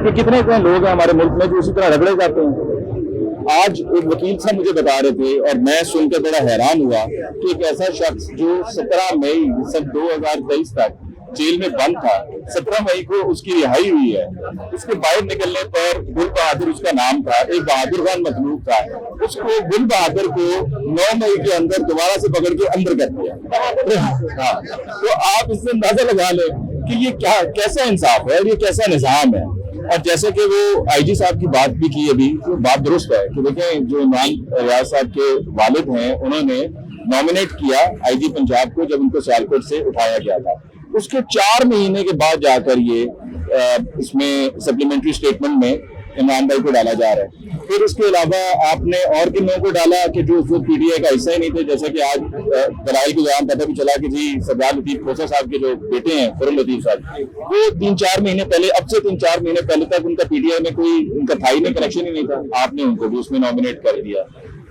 کہ کتنے لوگ ہیں ہمارے ملک میں جو اسی طرح رگڑے جاتے ہیں۔ آج ایک وکیل صاحب مجھے بتا رہے تھے اور میں سن کے بڑا حیران ہوا کہ ایک ایسا شخص جو 17 مئی سن 2023 تک جیل میں بند تھا، 17 مئی کو اس کی رہائی ہوئی ہے۔ اس کے باہر نکلنے پر گل بہادر اس کا نام تھا، ایک بہادر خان مخلوق تھا، اس کو گل بہادر کو 9 مئی کے اندر دوبارہ سے پکڑ کے اندر کر دیا۔ تو آپ اس سے اندازہ لگا لیں کہ یہ کیسا انصاف ہے، یہ کیسا نظام ہے۔ اور جیسے کہ وہ آئی جی صاحب کی بات بھی کی ابھی، وہ بات درست ہے کہ دیکھیں جو عمران ریاض صاحب کے والد ہیں انہوں نے نامنیٹ کیا آئی جی پنجاب کو جب ان کو سیالکوٹ سے اٹھایا گیا تھا۔ اس کے 4 مہینے کے بعد جا کر یہ اس میں سپلیمنٹری اسٹیٹمنٹ میں عمران بھائی کو ڈالا جا رہا ہے۔ پھر اس کے علاوہ آپ نے اور کن لوگوں کو ڈالا کہ جو اس وقت پی ٹی آئی کا حصہ ہی نہیں تھے، جیسے کہ آج دلائل کے دوران پتہ بھی چلا کہ جی سردار لطیف کھوسہ صاحب کے جو بیٹے ہیں فرل لطیف صاحب، وہ 3-4 مہینے پہلے، اب سے 3-4 مہینے پہلے تک ان کا پی ٹی آئی میں کوئی ان کا تھائی میں کنیکشن ہی نہیں تھا، آپ نے ان کو بھی اس میں نامنیٹ کر دیا۔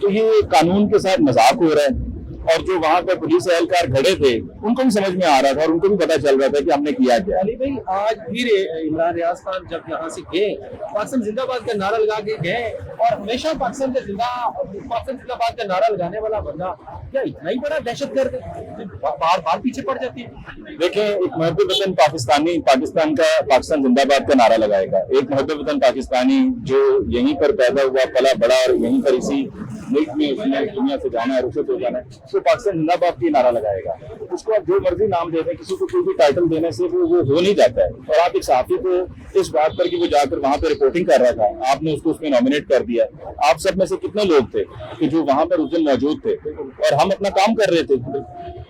تو یہ قانون کے ساتھ مذاق ہو رہا ہے۔ اور جو وہاں پہ پولیس اہلکار کھڑے تھے ان کو بھی سمجھ میں آ رہا تھا اور ان کو بھی پتا چل رہا تھا کہ ہم نے کیا کیا۔ علی بھائی آج پھر عمران ریاض خان جب یہاں سے گئے، پاکستان زندہ باد کا نعرہ لگا کے گئے، اور ہمیشہ پاکستان زندہ باد کا نعرہ لگانے والا بندہ کیا اتنا ہی بڑا دہشت گرد ہے، بار بار پیچھے پڑ جاتی ہے؟ دیکھیں، ایک محب وطن پاکستانی پاکستان زندہ باد کا نعرہ لگائے گا، ایک محب وطن پاکستانی جو یہیں پر پیدا ہوا پلا بڑا اور یہیں پر اسی ملک میں اس نے دنیا سے جانا ہے، رخصت ہو جانا ہے، تو پاکستان زندہ باد کی نعرہ لگائے گا۔ اس کو آپ جو مرضی نام دے دیں، کسی کو کوئی بھی ٹائٹل دینے سے وہ ہو نہیں جاتا ہے۔ اور آپ ایک صحافی کو اس بات پر کہ وہ جا کر وہاں پہ رپورٹنگ کر رہا تھا، آپ نے اس کو اس میں نامنیٹ کر دیا۔ آپ سب میں سے کتنے لوگ تھے کہ جو وہاں پر اس دن موجود تھے اور ہم اپنا کام کر رہے تھے؟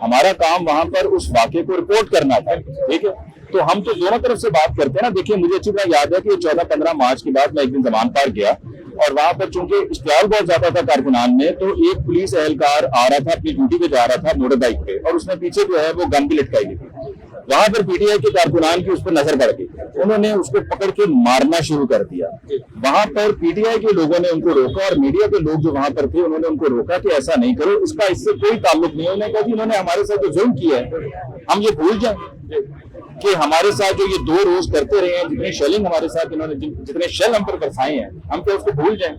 ہمارا کام وہاں پر اس واقعے کو رپورٹ کرنا تھا، ٹھیک ہے؟ تو ہم تو دونوں طرف سے بات کرتے ہیں نا۔ دیکھیے مجھے اچھی طرح یاد ہے کہ 14-15 مارچ کے بعد میں ایک دن زمان پارک گیا اور وہاں پر چونکہ اشتعال بہت زیادہ تھا کارکنان میں، تو ایک پولیس اہلکار آ رہا تھا، اپنی ڈیوٹی پہ جا رہا تھا موٹر بائک پہ، اور اس نے پیچھے جو ہے وہ گن بھی لٹکائی ہوئی تھی۔ وہاں پر پی ٹی آئی کے کارکنان کی اس پر نظر پڑ گئی، انہوں نے اس کو پکڑ کے مارنا شروع کر دیا۔ وہاں پر پی ٹی آئی کے لوگوں نے ان کو روکا اور میڈیا کے لوگ جو وہاں پر تھے انہوں نے ان کو روکا کہ ایسا نہیں کرو، اس کا اس سے کوئی تعلق نہیں ہے۔ انہوں نے کہا کہ انہوں نے ہمارے ساتھ جو ظلم کیا ہے ہم یہ بھول جائیں کہ ہمارے ساتھ جو یہ 2 روز کرتے رہے ہیں، جتنے شیلنگ ہمارے ساتھ انہوں نے جتنے شیل ہم پر برسائے ہیں، ہم کیا اس کو بھول جائیں؟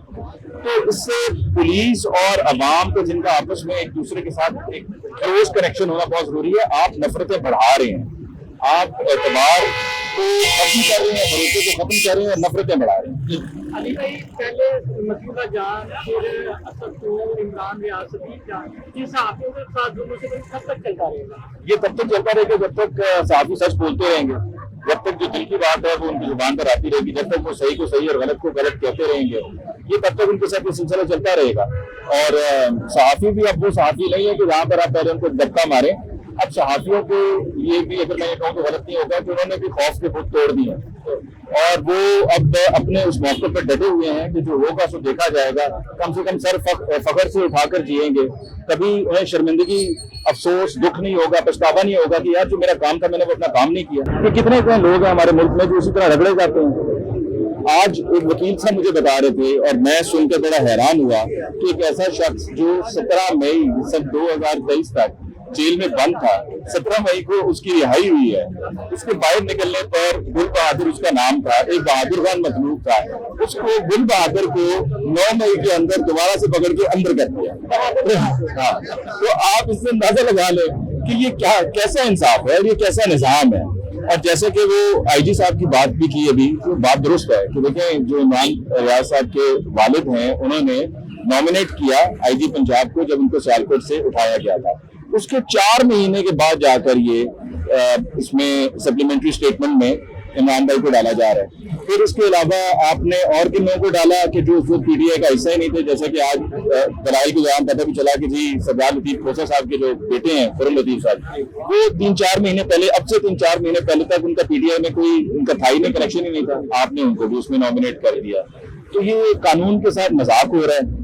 تو اس سے پولیس اور عوام کو جن کا آپس میں ایک دوسرے کے ساتھ ایک کلوز کنیکشن ہونا بہت ضروری ہے۔ آپ نفرتیں بڑھا رہے ہیں، آپ اعتبار کو ختم کر رہے ہیں، بھروسے کو ختم کر رہے ہیں اور نفرتیں بڑھا رہے ہیں۔ علی بھائی پہلے مسعودہ جان، پھر اسد عمران ریاض صدیق جان، یہ صحافیوں کے ساتھ دونوں سے کب تک چلتا رہے گا؟ یہ تب تک چلتا رہے گا جب تک صحافی سچ بولتے رہیں گے، جب تک جو دل کی بات ہے وہ ان کی زبان پر آتی رہے گی، جب تک وہ صحیح کو صحیح اور غلط کو غلط کہتے رہیں گے، یہ تب تک ان کے ساتھ یہ سلسلہ چلتا رہے گا۔ اور صحافی بھی اب وہ صحافی نہیں ہے کہ جہاں پر آپ پہلے ان کو دھکا ماریں۔ اب صحافیوں کو یہ بھی، اگر میں یہ کہوں تو غلط نہیں ہوگا، کہ انہوں نے بھی خوف کے خود توڑ دی ہیں اور وہ اب اپنے اس موقع پر ڈٹے ہوئے ہیں کہ جو ہوگا سو دیکھا جائے گا۔ کم سے کم سر فخر سے اٹھا کر جیئیں گے، کبھی انہیں شرمندگی، افسوس، دکھ نہیں ہوگا، پچھتاوا نہیں ہوگا کہ یار جو میرا کام تھا میں نے وہ اپنا کام نہیں کیا۔ کہ کتنے لوگ ہیں ہمارے ملک میں جو اسی طرح رگڑے جاتے ہیں۔ آج ایک وکیل صاحب مجھے بتا رہے تھے اور میں سن کے بڑا حیران ہوا کہ ایک ایسا شخص جو 17 مئی سن 2023 تک جیل میں بند تھا، 17 مئی کو اس کی رہائی ہوئی ہے۔ اس کے باہر نکلنے پر گل بہادر اس کا نام تھا، ایک بہادر خان مخلوق تھا، اس کو گل بہادر کو 9 مئی کے اندر دوبارہ سے پکڑ کے اندر کر دیا۔ تو آپ اس سے اندازہ لگا لیں کہ یہ کیسا انصاف ہے، یہ کیسا نظام ہے۔ اور جیسے کہ وہ آئی جی صاحب کی بات بھی کی ابھی، وہ بات درست ہے کہ دیکھیں جو عمران ریاض صاحب کے والد ہیں انہوں نے نامنیٹ کیا آئی جی پنجاب کو جب ان کو سیالکوٹ سے اٹھایا گیا تھا۔ اس کے 4 مہینے کے بعد جا کر یہ اس میں سپلیمنٹری اسٹیٹمنٹ میں عمران بھائی کو ڈالا جا رہا ہے۔ پھر اس کے علاوہ آپ نے اور کن لوگوں کو ڈالا کہ جو اس وقت پی ٹی آئی کا حصہ ہی نہیں تھے، جیسے کہ آج دلائل کے دوران پتہ بھی چلا کہ جی سردار لطیف کھوسہ صاحب کے جو بیٹے ہیں فرل لطیف صاحب، وہ 3-4 مہینے پہلے، اب سے 3-4 مہینے پہلے تک ان کا پی ٹی آئی میں کوئی ان کا تھائی میں کنیکشن ہی نہیں تھا، آپ نے ان کو بھی اس میں نامنیٹ کر دیا۔ تو یہ قانون کے ساتھ مذاق ہو رہا ہے۔